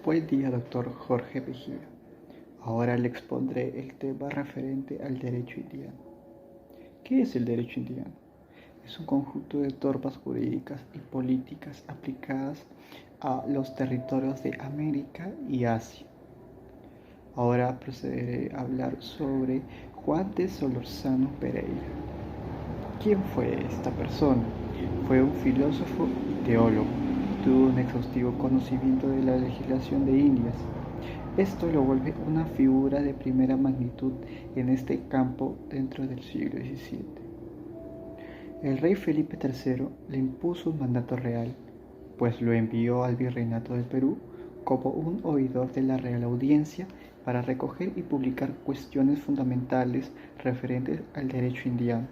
Buen día, doctor Jorge Mejía. Ahora le expondré el tema referente al derecho indiano. ¿Qué es el derecho indiano? Es un conjunto de normas jurídicas y políticas aplicadas a los territorios de América y Asia. Ahora procederé a hablar sobre Juan de Solórzano Pereira. ¿Quién fue esta persona? Fue un filósofo y teólogo. Tuvo un exhaustivo conocimiento de la legislación de Indias. Esto lo vuelve una figura de primera magnitud en este campo dentro del siglo XVII. El rey Felipe III le impuso un mandato real, pues lo envió al virreinato del Perú como un oidor de la Real Audiencia para recoger y publicar cuestiones fundamentales referentes al derecho indiano.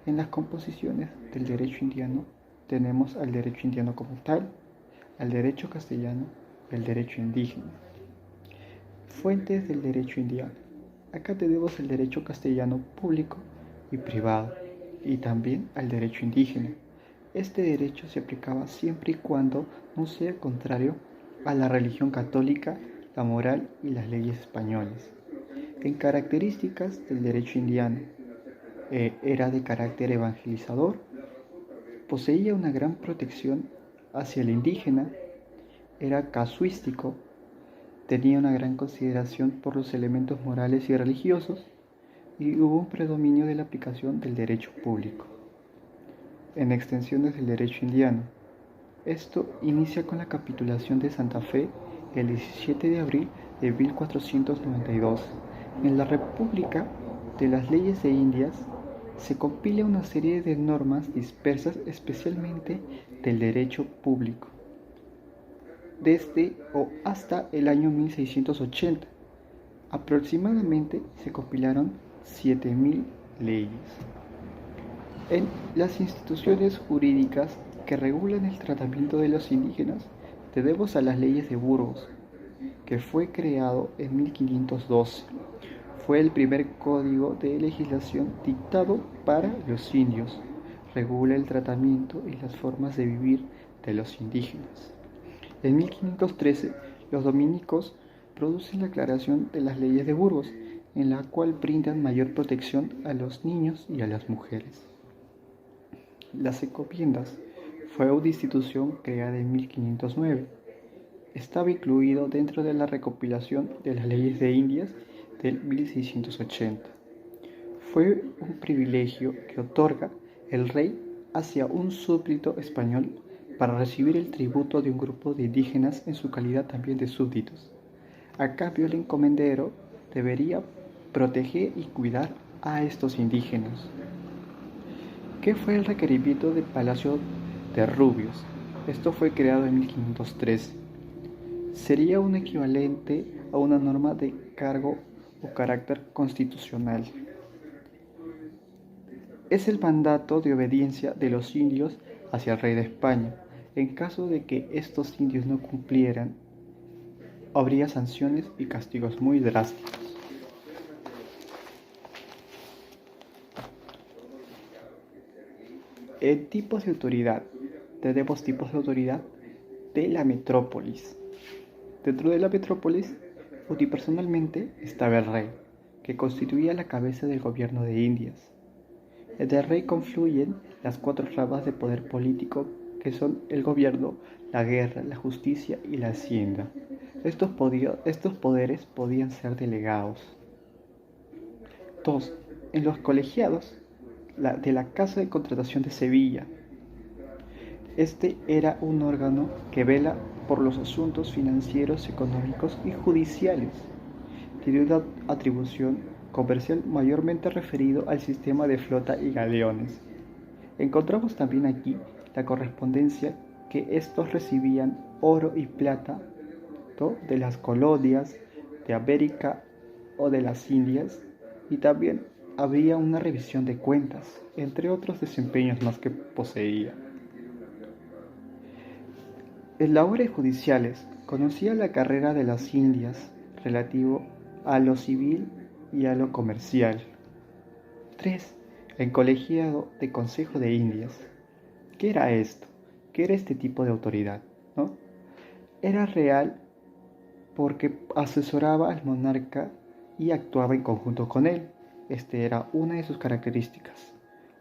En las composiciones del derecho indiano tenemos al derecho indiano como tal, al derecho castellano y al derecho indígena. Fuentes del derecho indiano. Acá tenemos el derecho castellano público y privado, y también al derecho indígena. Este derecho se aplicaba siempre y cuando no sea contrario a la religión católica, la moral y las leyes españolas. En características del derecho indiano, era de carácter evangelizador, poseía una gran protección hacia el indígena, era casuístico, tenía una gran consideración por los elementos morales y religiosos, y hubo un predominio de la aplicación del derecho público. En extensiones del derecho indiano, esto inicia con la capitulación de Santa Fe el 17 de abril de 1492. En la República de las Leyes de Indias se compila una serie de normas dispersas especialmente del derecho público. Desde o hasta el año 1680, aproximadamente se compilaron 7.000 leyes. En las instituciones jurídicas que regulan el tratamiento de los indígenas, tenemos a las leyes de Burgos, que fue creado en 1512. Fue el primer código de legislación dictado para los indios. Regula el tratamiento y las formas de vivir de los indígenas. En 1513, los dominicos producen la Aclaración de las Leyes de Burgos, en la cual brindan mayor protección a los niños y a las mujeres. Las encomiendas fue una institución creada en 1509. Estaba incluido dentro de la recopilación de las leyes de Indias del 1680. Fue un privilegio que otorga el rey hacia un súbdito español para recibir el tributo de un grupo de indígenas en su calidad también de súbditos. A cambio, el encomendero debería proteger y cuidar a estos indígenas. ¿Qué fue el requerimiento del Palacio de Rubios? Esto fue creado en 1513. Sería un equivalente a una norma de cargo o carácter constitucional. Es el mandato de obediencia de los indios hacia el rey de España. En caso de que estos indios no cumplieran, habría sanciones y castigos muy drásticos. En tipos de autoridad, tenemos tipos de autoridad de la metrópolis. Dentro de la metrópolis, unipersonalmente estaba el rey, que constituía la cabeza del gobierno de Indias. Del rey confluyen las 4 ramas de poder político que son el gobierno, la guerra, la justicia y la hacienda. Estos poderes podían ser delegados. 2. En los colegiados de la Casa de Contratación de Sevilla. Este era un órgano que vela por los asuntos financieros, económicos y judiciales. Tiene una atribución comercial mayormente referido al sistema de flota y galeones. Encontramos también aquí la correspondencia que estos recibían oro y plata, ¿no?, de las colonias de América o de las Indias, y también habría una revisión de cuentas, entre otros desempeños más que poseía. En labores judiciales conocía la carrera de las Indias relativo a lo civil y a lo comercial. 3. El colegiado de Consejo de Indias. ¿Qué era esto? ¿Qué era este tipo de autoridad? ¿No? Era real porque asesoraba al monarca y actuaba en conjunto con él. Era una de sus características.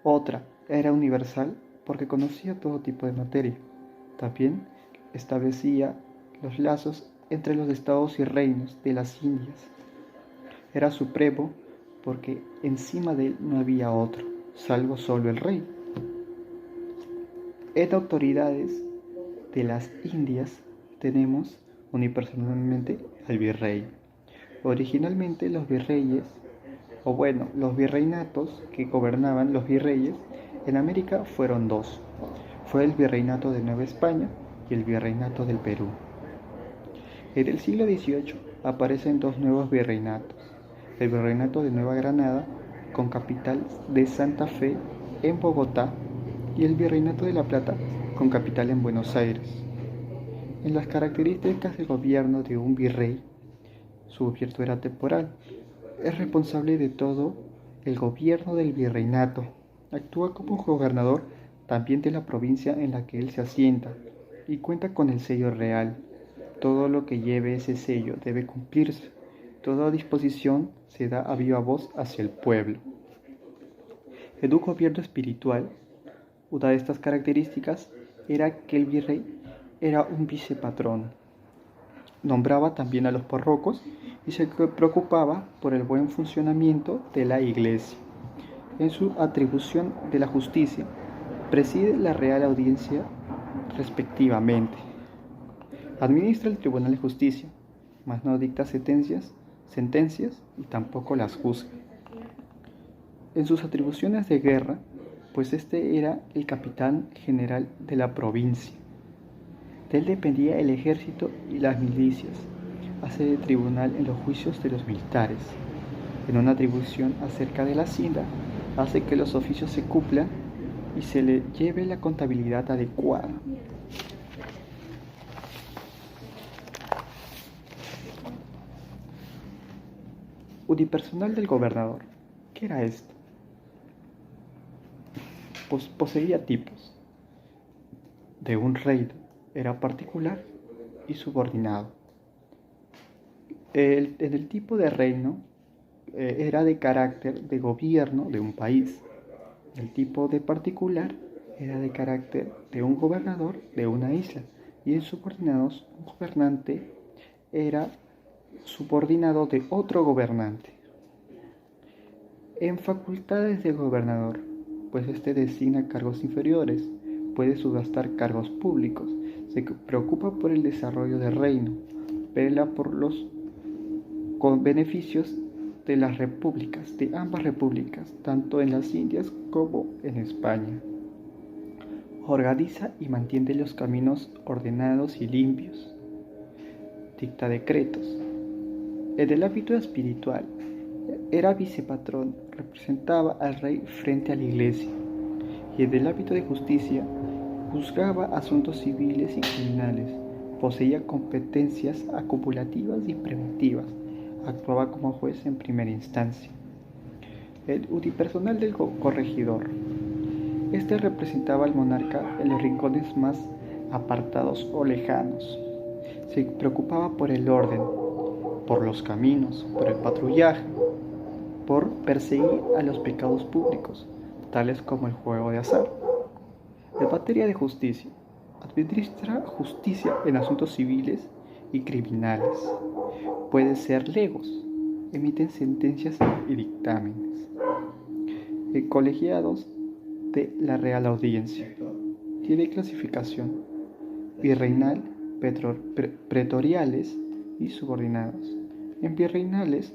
Otra, era universal porque conocía todo tipo de materia. También establecía los lazos entre los estados y reinos de las Indias. Era supremo porque encima de él no había otro, salvo solo el rey. En autoridades de las Indias tenemos unipersonalmente al virrey. Originalmente los virreyes, los virreinatos que gobernaban los virreyes en América fueron dos. Fue el virreinato de Nueva España y el virreinato del Perú. En el siglo XVIII aparecen dos nuevos virreinatos. El virreinato de Nueva Granada, con capital de Santa Fe en Bogotá, y el virreinato de La Plata, con capital en Buenos Aires. En las características del gobierno de un virrey, su gobierno era temporal. Es responsable de todo el gobierno del virreinato. Actúa como gobernador también de la provincia en la que él se asienta y cuenta con el sello real. Todo lo que lleve ese sello debe cumplirse. Toda disposición se da a viva voz hacia el pueblo. En un gobierno espiritual, una de estas características era que el virrey era un vicepatrón. Nombraba también a los párrocos y se preocupaba por el buen funcionamiento de la iglesia. En su atribución de la justicia, preside la Real Audiencia respectivamente. Administra el Tribunal de Justicia, mas no dicta sentencias y tampoco las juzga. En sus atribuciones de guerra, pues era el capitán general de la provincia. De él dependía el ejército y las milicias. Hace de tribunal en los juicios de los militares. En una atribución acerca de la hacienda, hace que los oficios se cumplan y se le lleve la contabilidad adecuada. Unipersonal del gobernador. ¿Qué era esto? Pues poseía tipos. De un reino, era particular y subordinado. En el tipo de reino era de carácter de gobierno de un país. El tipo de particular era de carácter de un gobernador de una isla. Y en subordinados, un gobernante era subordinado de otro gobernante. En facultades del gobernador, pues designa cargos inferiores, puede subastar cargos públicos, se preocupa por el desarrollo del reino, vela por los beneficios de las repúblicas, de ambas repúblicas, tanto en las Indias como en España. Organiza y mantiene los caminos ordenados y limpios. Dicta decretos. En el ámbito espiritual, era vicepatrón, representaba al rey frente a la iglesia. Y en el ámbito de justicia, juzgaba asuntos civiles y criminales. Poseía competencias acumulativas y preventivas. Actuaba como juez en primera instancia. El unipersonal del corregidor. Representaba al monarca en los rincones más apartados o lejanos. Se preocupaba por el orden, por los caminos, por el patrullaje, por perseguir a los pecados públicos, tales como el juego de azar. En materia de justicia, administra justicia en asuntos civiles y criminales. Puede ser legos, emiten sentencias y dictámenes. Colegiados de la Real Audiencia. Tiene clasificación virreinal, pretoriales y subordinados. En virreinales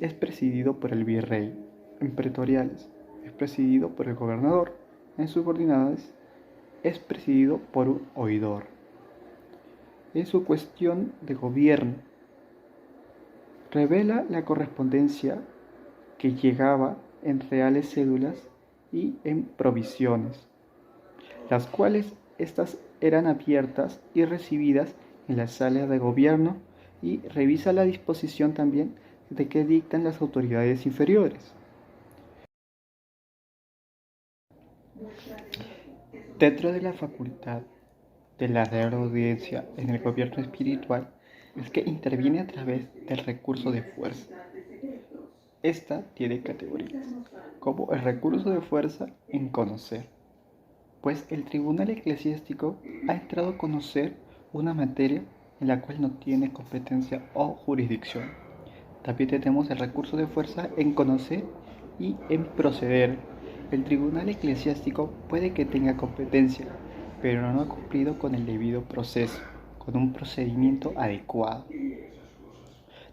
es presidido por el virrey. En pretoriales es presidido por el gobernador. En subordinadas es presidido por un oidor. En su cuestión de gobierno, revela la correspondencia que llegaba en reales cédulas y en provisiones, las cuales estas eran abiertas y recibidas en la sala de gobierno, y revisa la disposición también de que dictan las autoridades inferiores. Dentro de la facultad de la Real Audiencia en el gobierno espiritual es que interviene a través del recurso de fuerza. Esta tiene categorías, como el recurso de fuerza en conocer, pues el tribunal eclesiástico ha entrado a conocer una materia en la cual no tiene competencia o jurisdicción. También tenemos el recurso de fuerza en conocer y en proceder. El tribunal eclesiástico puede que tenga competencia, pero no ha cumplido con el debido proceso, con un procedimiento adecuado.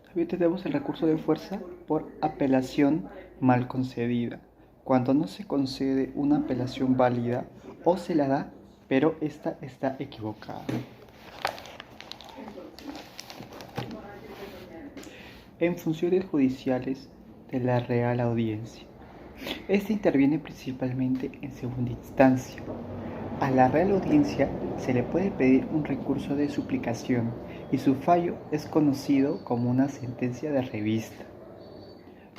También tenemos el recurso de fuerza por apelación mal concedida, cuando no se concede una apelación válida o se la da, pero esta está equivocada. En funciones judiciales de la Real Audiencia. Este interviene principalmente en segunda instancia. A la Real Audiencia se le puede pedir un recurso de suplicación y su fallo es conocido como una sentencia de revista.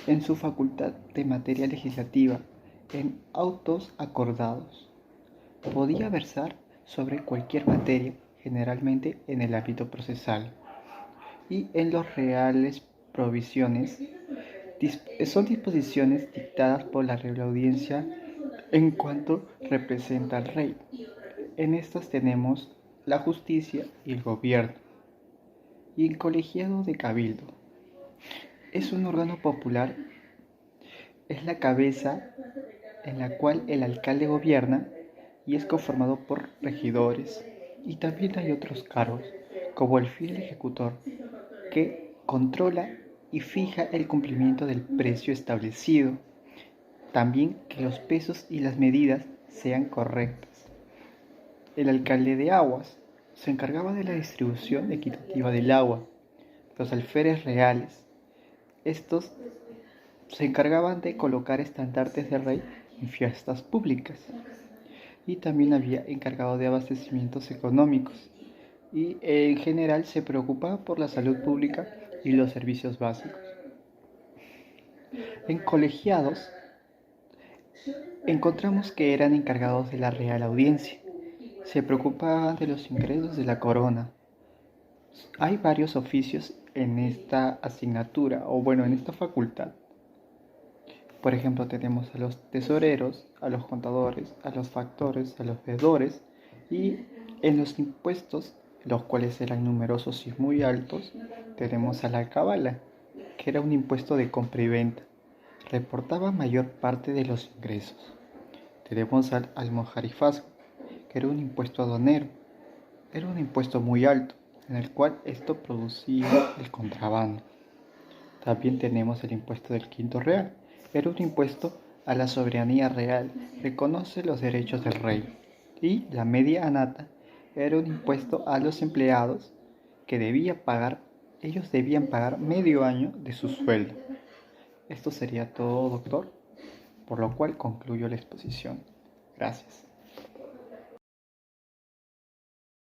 En su facultad de materia legislativa, en autos acordados, podía versar sobre cualquier materia, generalmente en el ámbito procesal, y en los reales provisiones son disposiciones dictadas por la Real Audiencia en cuanto representa al rey. En estas tenemos la justicia y el gobierno. Y el colegiado de cabildo es un órgano popular, es la cabeza en la cual el alcalde gobierna y es conformado por regidores. Y también hay otros cargos, como el fiel ejecutor, que controla y fija el cumplimiento del precio establecido. También que los pesos y las medidas sean correctas. El alcalde de aguas se encargaba de la distribución equitativa del agua. Los alferes reales, estos se encargaban de colocar estandartes de rey en fiestas públicas. Y también había encargado de abastecimientos económicos. Y en general se preocupaba por la salud pública y los servicios básicos. En colegiados encontramos que eran encargados de la Real Audiencia. Se preocupaban de los ingresos de la corona. Hay varios oficios en esta asignatura, o bueno, en esta facultad. Por ejemplo, tenemos a los tesoreros, a los contadores, a los factores, a los veedores, y en los impuestos, los cuales eran numerosos y muy altos, tenemos a la alcabala, que era un impuesto de compra y venta. Reportaba mayor parte de los ingresos. Tenemos al almojarifazgo, que era un impuesto aduanero. Era un impuesto muy alto, en el cual esto producía el contrabando. También tenemos el impuesto del quinto real. Era un impuesto a la soberanía real, reconoce los derechos del rey. Y la media anata era un impuesto a los empleados que ellos debían pagar medio año de su sueldo. Esto sería todo, doctor, por lo cual concluyo la exposición. Gracias.